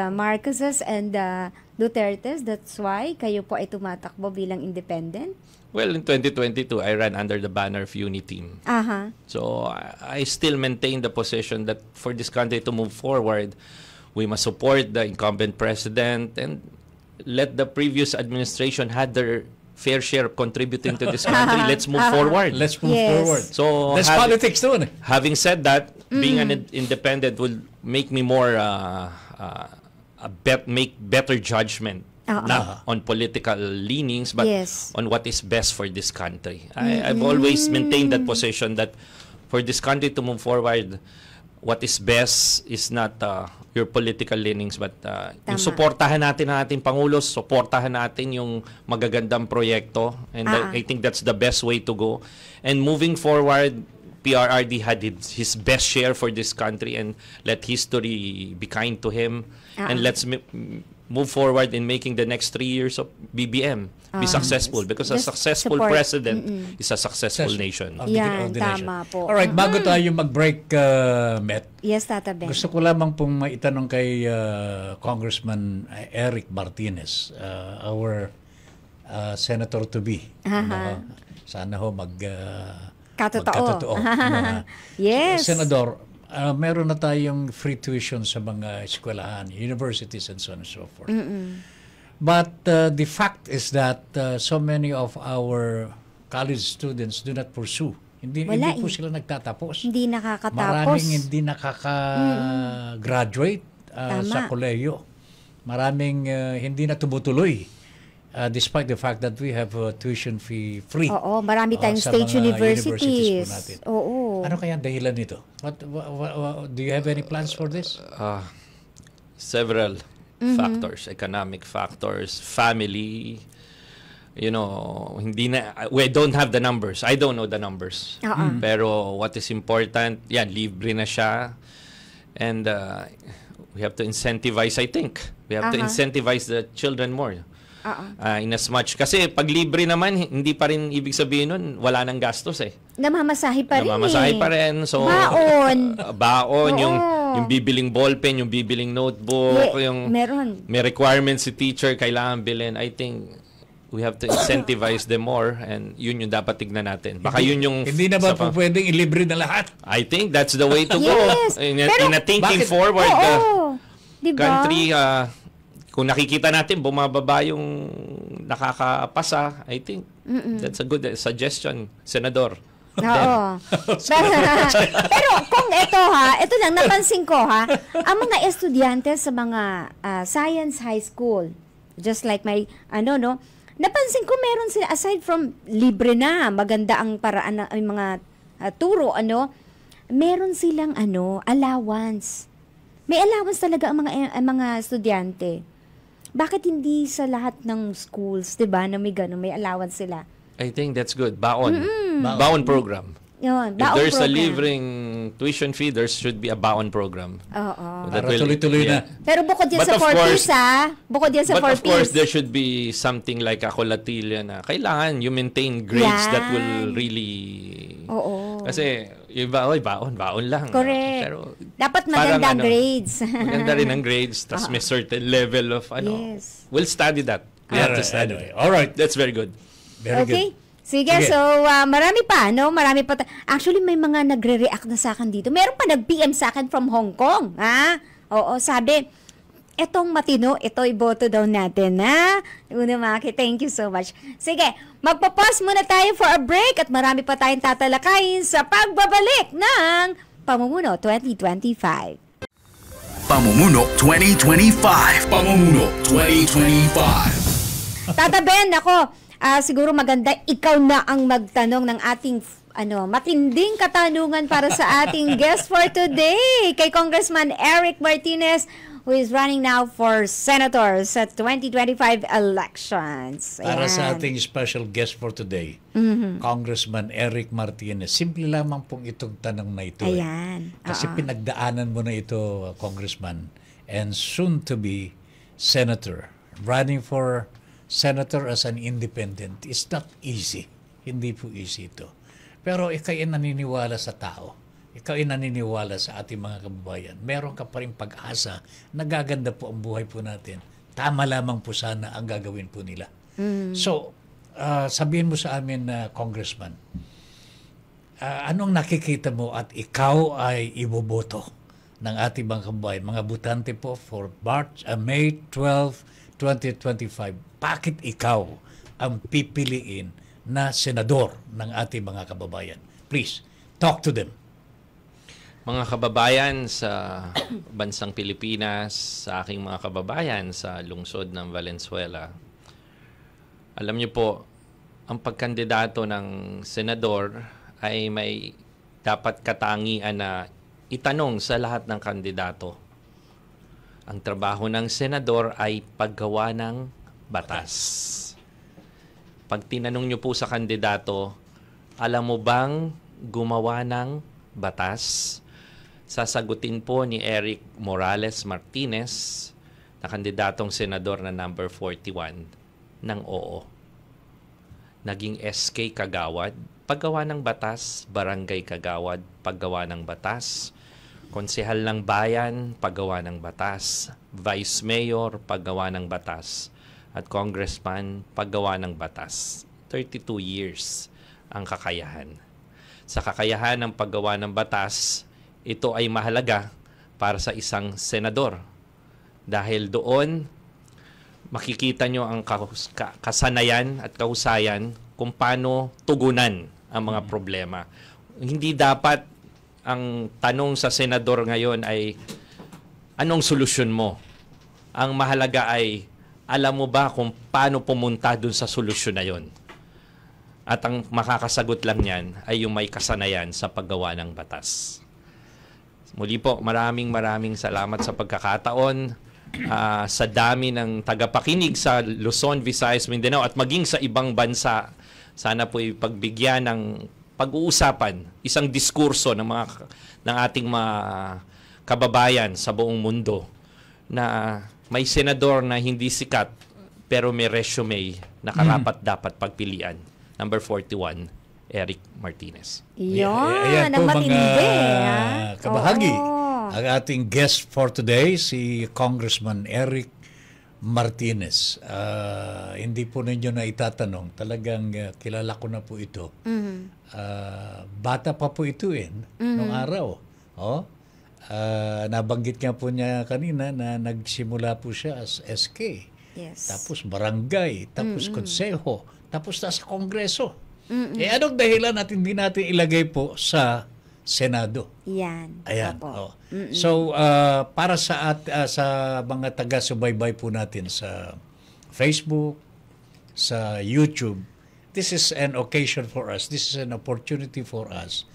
Marcoses and the Dutertes? That's why kayo po ay tumatakbo bilang independent? Well, in 2022, I ran under the banner of Uniteam. Aha. So I still maintain the position that for this country to move forward, we must support the incumbent president and let the previous administration had their fair share of contributing to this country. Let's move forward. Let's move Yes. forward. So That's politics too. having said that, being an independent will make me more make better judgment. Not on political leanings, but Yes. on what is best for this country. I've always maintained that position that for this country to move forward, what is best is not your political leanings, but yung suportahan natin ang ating Pangulo, suportahan natin yung magagandang proyekto, and I think that's the best way to go. And moving forward, PRRD had his best share for this country, and let history be kind to him, and let's move forward in making the next 3 years of BBM be successful, because a Just successful support. president is a successful nation. Of Yan, the nation. tama po. Alright, bago tayo mag-break, Met, Yes, Tata Ben. gusto ko lamang pong maitanong kay Congressman Eric Martinez, our senator-to-be. Sana ho Katotoo. magkatotoo. Yes. Senador, meron na tayong free tuition sa mga eskwelahan, universities, and so on and so forth. But the fact is that so many of our college students do not pursue. Hindi po sila nagtatapos. Hindi nakakatapos. Maraming hindi nakaka-graduate sa kolehiyo. Maraming hindi na tumutuloy. Despite the fact that we have tuition fee free. Oo, marami tayong sa state mga universities. po natin. Oo. Ano kaya ang dahilan nito? Do you have any plans for this? Several factors, economic factors, family, we don't have the numbers. I don't know the numbers. Pero what is important, libre na siya. And we have to incentivize, I think. We have to incentivize the children more. In as much, kasi pag libre naman, hindi pa rin ibig sabihin nun, wala nang gastos eh. Namamasahe pa rin So, baon, yung bibiling ballpen, yung bibiling notebook, may requirements si teacher, kailangan bilhin. I think we have to incentivize them more, and yun yung dapat tignan natin. Baka yun yung... Hindi na ba po pwedeng ilibre na lahat? I think that's the way to go. In a thinking forward, diba? Country, kung nakikita natin, bumababa yung nakakapasa, I think that's a good suggestion, Senador. Oo. Pero kung ito lang, napansin ko ang mga estudyante sa mga science high school, just like my, napansin ko meron sila, aside from libre na, maganda ang paraan ng mga turo, meron silang allowance. May allowance talaga ang mga estudyante. Bakit hindi sa lahat ng schools, 'di ba, na may allowance sila? I think that's good. Baon program. Yun, if there's a program. libreng tuition fee, there should be a baon program. Oo. Para tuloy-tuloy na. Pero bukod yan sa 4Ps, bukod yan sa 4Ps. But of course, there should be something like a kolatilya na kailangan you maintain grades that will really... Oo. Kasi, iba, baon lang. Correct. Pero, dapat maganda grades. Maganda rin ang grades, tas may certain level of, Yes. We'll study that. We have to study. All right. That's very good. Very good. Sige, so marami pa, marami pa. Actually, may mga nagre-react na sa akin dito. Meron pa nag-PM sa akin from Hong Kong, Oo, sabi, etong matino, ito iboto daw natin, Unamaki, thank you so much. Sige, magpapause muna tayo for a break at marami pa tayong tatalakayin sa pagbabalik ng Pamumuno 2025. Pamumuno 2025. Pamumuno 2025. Tata Ben, ako, siguro maganda ikaw na ang magtanong ng ating matinding katanungan para sa ating guest for today, kay Congressman Eric Martinez, who is running now for senator sa 2025 elections. Para sa ating special guest for today, Congressman Eric Martinez, simple lamang pong itong tanong na ito. Ayan. Kasi pinagdaanan mo na ito, Congressman, and soon to be senator, running for senator as an independent is not easy. Hindi po easy ito. Pero ikaw ay naniniwala sa tao. Ikaw ay naniniwala sa ating mga kababayan. Meron ka pa rin pag-asa na gaganda po ang buhay po natin. Tama lamang po sana ang gagawin po nila. So, sabihin mo sa amin, Congressman, anong nakikita mo at ikaw ay iboboto ng ating mga kababayan, mga butante po for May 12, 2025, bakit ikaw ang pipiliin na senador ng ating mga kababayan? Please, talk to them. Mga kababayan sa bansang Pilipinas, sa aking mga kababayan sa lungsod ng Valenzuela, alam niyo po, ang pagkandidato ng senador ay may dapat katangian na itanong sa lahat ng kandidato. Ang trabaho ng senador ay paggawa ng batas. Pag tinanong nyo po sa kandidato, alam mo bang gumawa ng batas? Sasagutin po ni Eric Morales Martinez, na kandidatong senador na number 41, ng oo. Naging SK Kagawad, paggawa ng batas. Barangay Kagawad, paggawa ng batas. Konsehal ng bayan, paggawa ng batas. Vice Mayor, paggawa ng batas. At Congressman, paggawa ng batas. 32 years ang kakayahan. Sa kakayahan ng paggawa ng batas, ito ay mahalaga para sa isang senador. Dahil doon, makikita nyo ang kasanayan at kahusayan kung paano tugunan ang mga problema. Hindi dapat ang tanong sa senador ngayon ay, anong solusyon mo? Ang mahalaga ay, alam mo ba kung paano pumunta dun sa solusyon na yon? At ang makakasagot lang yan ay yung may kasanayan sa paggawa ng batas. Muli po, maraming salamat sa pagkakataon. Sa dami ng tagapakinig sa Luzon, Visayas, Mindanao at maging sa ibang bansa, sana po ipagbigyan ng pag-uusapan, isang diskurso ng ating mga kababayan sa buong mundo na may senador na hindi sikat pero may resume na karapat dapat pagpilian. Number 41, Eric Martinez. Ayan po mga kabahagi. Ang ating guest for today, si Congressman Eric Martinez. Hindi po ninyo na itatanong. Talagang kilala ko na po ito. Bata pa po ito nung araw. Nabanggit nga po niya kanina na nagsimula po siya as SK. Yes. Tapos barangay, tapos konseho, tapos sa Kongreso. Anong dahilan at hindi natin ilagay po sa Senado? Yan. Ayan. So, para sa mga taga-subaybay po natin sa Facebook, sa YouTube, this is an occasion for us. This is an opportunity for us.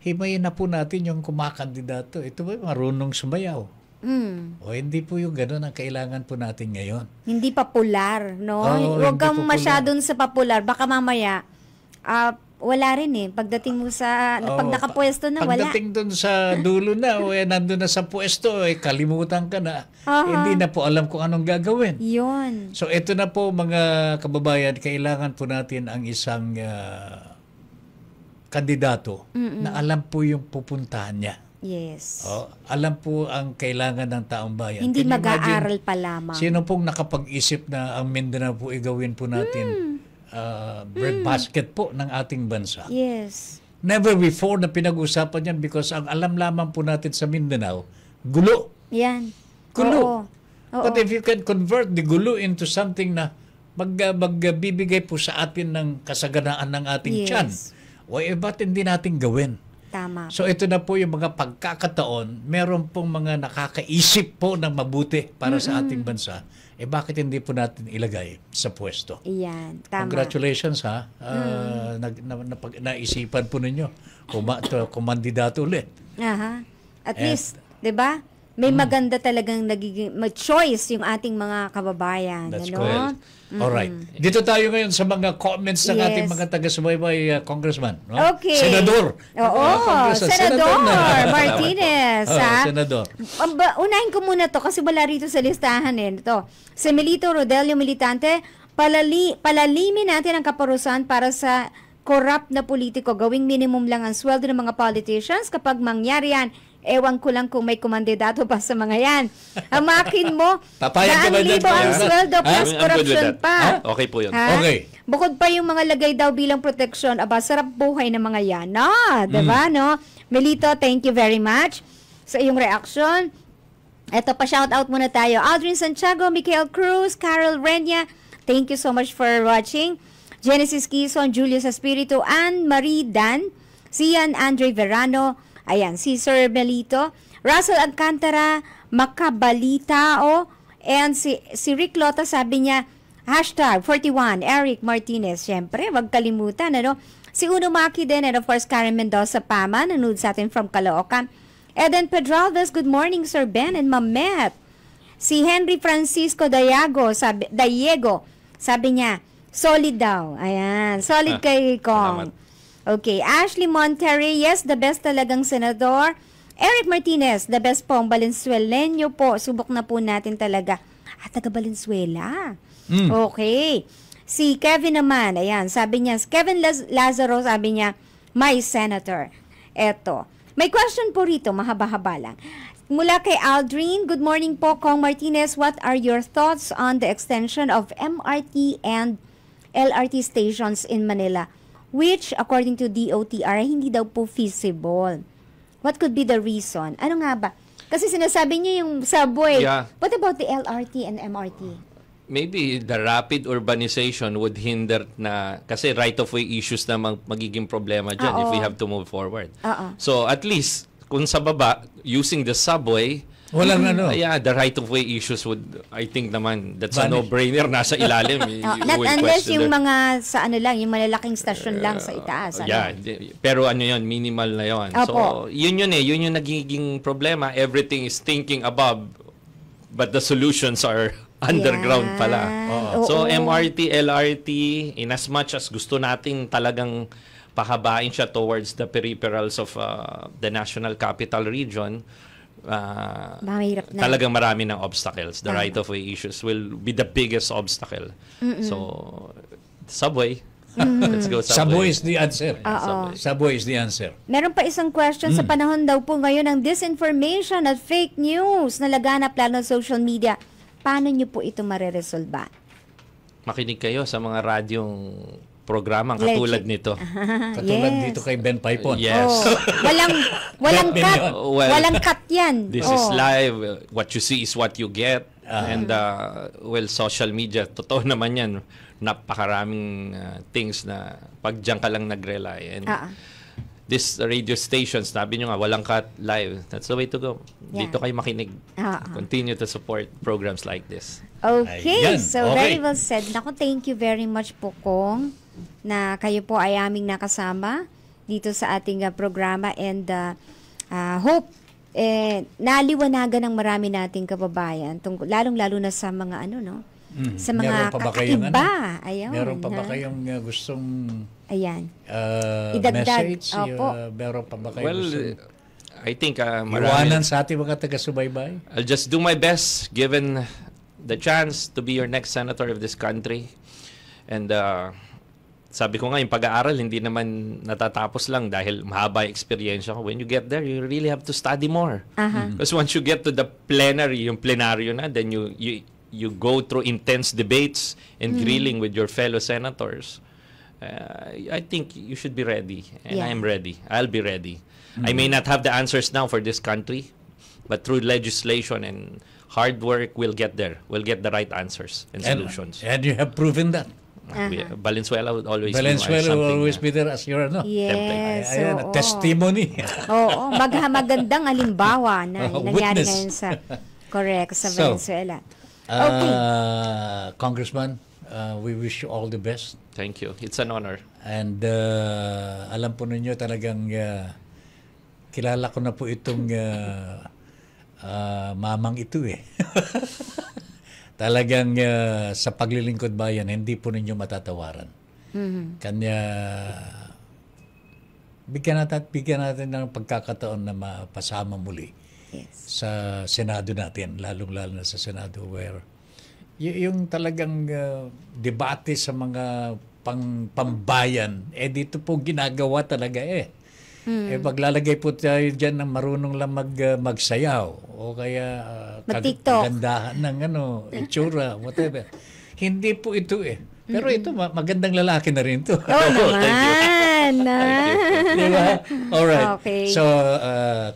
Himayin na po natin yung kumakandidato. Ito ba marunong sumayaw? O hindi po yung gano'n ang kailangan po natin ngayon. Hindi popular, no? hindi Huwag kang popular. masyadong sa popular. Baka mamaya, wala rin pagdating mo sa, pag nakapwesto na, wala. Pagdating dun sa dulo na, nandun na sa pwesto, kalimutan ka na. Hindi na po alam kung anong gagawin. Yun. So ito na po mga kababayan, kailangan po natin ang isang kandidato na alam po yung pupuntahan niya. Yes. Alam po ang kailangan ng taong bayan. Hindi mag-aaral pa lamang. Sino pong nakapag-isip na ang Mindanao po igawin po natin breadbasket po ng ating bansa? Yes. Never before na pinag-usapan yan because ang alam lamang po natin sa Mindanao, gulo. Yan. Gulo. Oo. But if you can convert the gulo into something na magbibigay po sa atin ng kasaganaan ng ating tiyan, ba't hindi natin gawin? Tama. So ito na po yung mga pagkakataon, meron pong mga nakakaisip po ng mabuti para sa ating bansa. Bakit hindi po natin ilagay sa pwesto? Iyan, tama. Congratulations ha. Naisipan po ninyo kumandidato ulit. At least, 'di ba? May maganda talagang nagiging choice yung ating mga kababayan. That's correct. Alright. Dito tayo ngayon sa mga comments ng ating mga taga-subaybay, Congressman. No? Okay. Senador. Senador Martinez. Senador. Unahin ko muna to kasi wala rito sa listahan Ito. Si Melito Rodelio Militante, palalimin natin ang kaparusahan para sa corrupt na politiko. Gawing minimum lang ang sweldo ng mga politicians kapag mangyari yan. Ewan ko lang kung may kumandidato pa sa mga yan. Hamakin mo, Papayag ka ba dyan? ang sweldo plus corruption pa. Okay po yun. Okay. Bukod pa yung mga lagay daw bilang proteksyon, sarap buhay ng mga yan. Diba, no? Melito, thank you very much sa iyong reaction. Ito pa, shout out muna tayo. Aldrin Santiago, Michael Cruz, Carol Renya, thank you so much for watching. Genesis Quezon, Julius Espiritu, Anne Marie Dan, Sian Andre Verano, ayan, si Sir Melito, Russell Alcantara, Makabalitao, and si Rick Lota sabi niya, #41, Eric Martinez. Siyempre, wag kalimutan, Si Uno Maki din, and of course, Karen Mendoza Pama, nanood sa atin from Caloocan. Eden Pedralvez, good morning, Sir Ben and Mamet. Si Henry Francisco Diego, sabi niya, solid daw. Ayan, solid kay Kong. Salamat. Okay, Ashley Monterrey, yes, the best talagang senador. Eric Martinez, the best pong Valenzuelenyo po. Subok na po natin talaga. Taga Valenzuela. Okay. Si Kevin naman, ayan, sabi niya, Kevin Lazaro, sabi niya, my senator. Eto. May question po rito, mahaba-haba lang. Mula kay Aldrin, good morning po, Kong Martinez. What are your thoughts on the extension of MRT and LRT stations in Manila, which according to DOTR, hindi daw po feasible? What could be the reason? Ano nga ba? Kasi sinasabi niyo yung subway. Yeah. What about the LRT and MRT? Maybe the rapid urbanization would hinder na, kasi right-of-way issues na magiging problema dyan if we have to move forward. So at least, kung sa baba, using the subway, Walang ano. Yeah, the right-of-way issues would, I think naman, that's a no-brainer. Nasa ilalim. Not unless yung mga sa ano lang, yung malalaking stasyon lang sa itaas. Ano? Yeah, pero ano yun, minimal na yun. So, yun yung nagiging problema. Everything is thinking above, but the solutions are underground pala. So, MRT, LRT, in as much as gusto natin talagang pahabain siya towards the peripherals of the National Capital Region, mahirap na. Talagang marami ng obstacles. The right-of-way issues will be the biggest obstacle. So, subway. Let's go Subway subway. is the answer. Subway is the answer. Meron pa isang question sa panahon daw po ngayon ng disinformation at fake news na laganap lalo sa social media. Paano nyo po ito mareresolba? Makinig kayo sa mga radyong programang katulad nito. Katulad dito kay Ben Paipon. Yes. Walang cut. Walang cut yan. This is live. What you see is what you get. And social media, totoo naman yan. Napakaraming things na pag diyan ka lang nag-rely. And this radio stations, sabi nyo nga, walang cut, live. That's the way to go. Dito kayo makinig. Continue to support programs like this. Okay, very well said. Naku, thank you very much po, Kong, na kayo po ay aming nakasama dito sa ating programa, and hope naliwanagan ng marami nating kababayan, lalong-lalo na sa mga sa mga kakaiba. Meron pa ba kayong gustong idagdag? Message? Meron pa ba kayong gustong I think iwanan sa ating mga taga-subaybay? I'll just do my best given the chance to be your next senator of this country. And sabi ko nga, yung pag-aaral, hindi naman natatapos lang dahil mahaba yung experience ko. When you get there, you really have to study more. Because once you get to the plenary, yung plenaryo na, then you go through intense debates and grilling with your fellow senators. I think you should be ready. And I am ready. I'll be ready. I may not have the answers now for this country, but through legislation and hard work, we'll get there. We'll get the right answers and solutions. And you have proven that. Valenzuela would always be there as your yes, testimony. Magandang halimbawa na nangyari ngayon sa Valenzuela. Okay. Congressman, we wish you all the best. Thank you. It's an honor. And alam po ninyo talagang kilala ko na po itong mamang ito Talagang sa paglilingkod bayan, hindi po ninyo matatawaran. Kanya bigyan natin ng pagkakataon na mapasama muli sa Senado natin, lalong-lalo na sa Senado, where yung talagang debate sa mga pambayan, dito po ginagawa talaga paglalagay po tayo dyan ng marunong lang magsayaw o kaya kagandahan ng itsura, whatever. Hindi po ito Pero ito, magandang lalaki na rin to. Naman. Diba? Alright. Okay. So,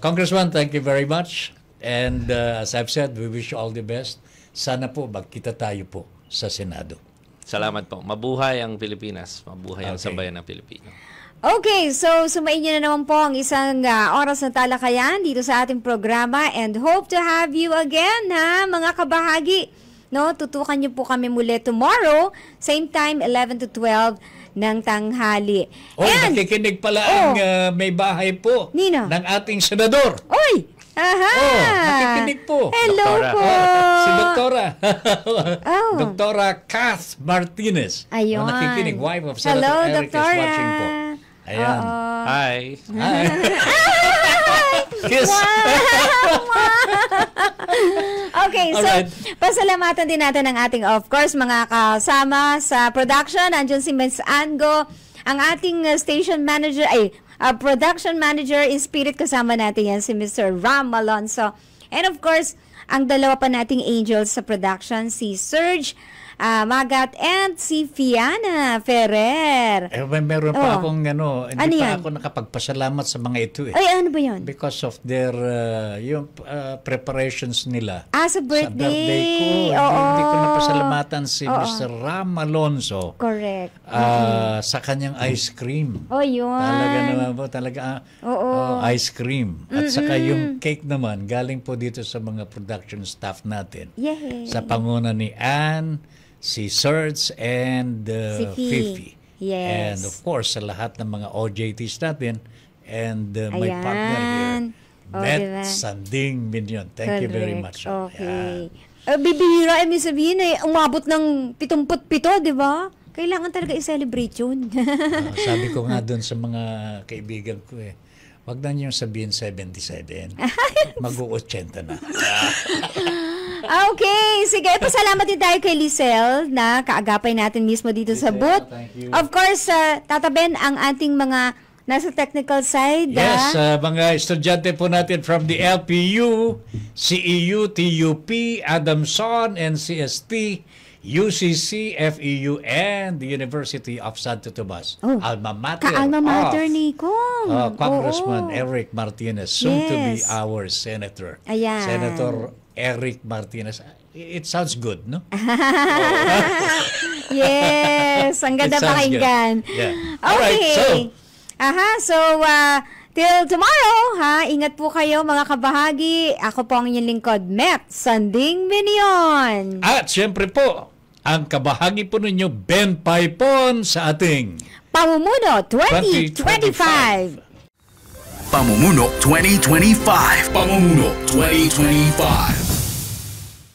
Congressman, thank you very much. And as I've said, we wish you all the best. Sana po magkita tayo po sa Senado. Salamat po. Mabuhay ang Pilipinas. Mabuhay ang sambayan ng Pilipino. Okay, so sumain niyo na naman po ang isang oras na talakayan dito sa ating programa, and hope to have you again, mga kabahagi. Tutukan niyo po kami muli tomorrow, same time, 11 to 12 ng tanghali. Nakikinig pala ang may bahay po ng ating senador. Aha! Nakikinig po. Hello Doktora. po! Si Doktora. Oh. Doktora Kath Martinez. Ayun. Nakikinig. Wife of Senator Hello, Eric Doktora. is watching po. Ayan. Oo. Hi. Hi. Kiss. Okay, so Alright. pasalamatan din natin ang ating, of course, mga kasama sa production. Andiyan si Ms. Ango, ang ating station manager, production manager in spirit, kasama natin yan si Mr. Ram Alonso. And of course, ang dalawa pa nating angels sa production, si Serge Magat and si Fiana Ferrer. Meron pa akong hindi Ano pa yan? ako nakapagpasalamat sa mga ito eh. Ay, ano ba yun? Because of their yung preparations nila. Sa birthday. Sa birthday ko. Hindi ko napasalamatan si Mr. Ram Alonso. Correct. Sa kanyang ice cream. Oh, yun. Talaga naman po, ice cream. At saka yung cake naman, galing po dito sa mga production staff natin. Yay. Sa panguna ni Ann, si Serge, and Si Fifi. Yes. And of course, sa lahat ng mga OJTs natin, and my Ayan. partner here, Beth diba? Sanding Minion. Thank you very much. Okay. Bibihira, may sabihin umabot ng 77, di ba? Kailangan talaga i-celebrate yun. Sabi ko nga doon sa mga kaibigan ko wag na niyong sabihin 77. Mag-80 na. Okay, sige. Pasalamat din tayo kay Lisel na kaagapay natin mismo dito sa booth. thank you. Of course, tataben ang ating mga nasa technical side. Yes, mga estudyante po natin from the LPU, CEU, TUP, Adamson, NCST, UCC, FEU, and the University of Santo Tomas. Alma mater. Ka-alma mater of, ni Kong. Congressman Oo. Eric Martinez, soon to be Yes. our senator. Ayan. Senator Eric Martinez. It sounds good, no? Yes, ang ganda It sounds pakinggan. good. Yeah. Okay. Alright, Till tomorrow, ingat po kayo mga kabahagi. Ako po ang inyong lingkod, Met Sanding Minion. At syempre po, ang kabahagi po ninyo, Ben Paipon sa ating Pamumuno 2025. Pamumuno 2025. Pamumuno 2025.